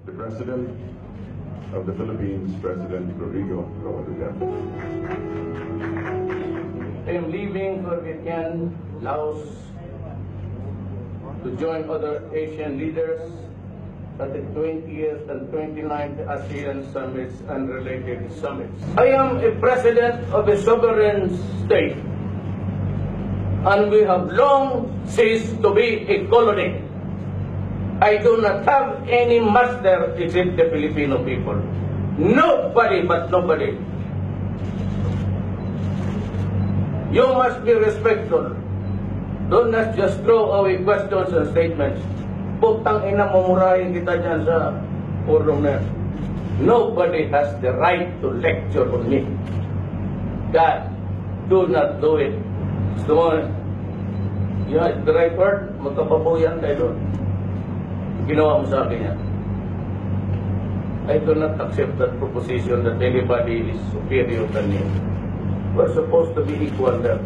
The President of the Philippines, President Rodrigo Roa Duterte. I am leaving for Vietnam, Laos, to join other Asian leaders at the 20th and 29th ASEAN Summits and related summits. I am a president of a sovereign state, and we have long ceased to be a colony. I do not have any master except the Filipino people. Nobody but nobody. You must be respectful. Do not just throw away questions and statements. Putang ina, mamurahin kita dyan sa forum na. Nobody has the right to lecture on me. God, do not do it. Gusto mo, yeah, the right word, magkapabuyan tayo doon. Ginawa mo sa akin yan. I do not accept that proposition that anybody is superior than me. We're supposed to be equal there.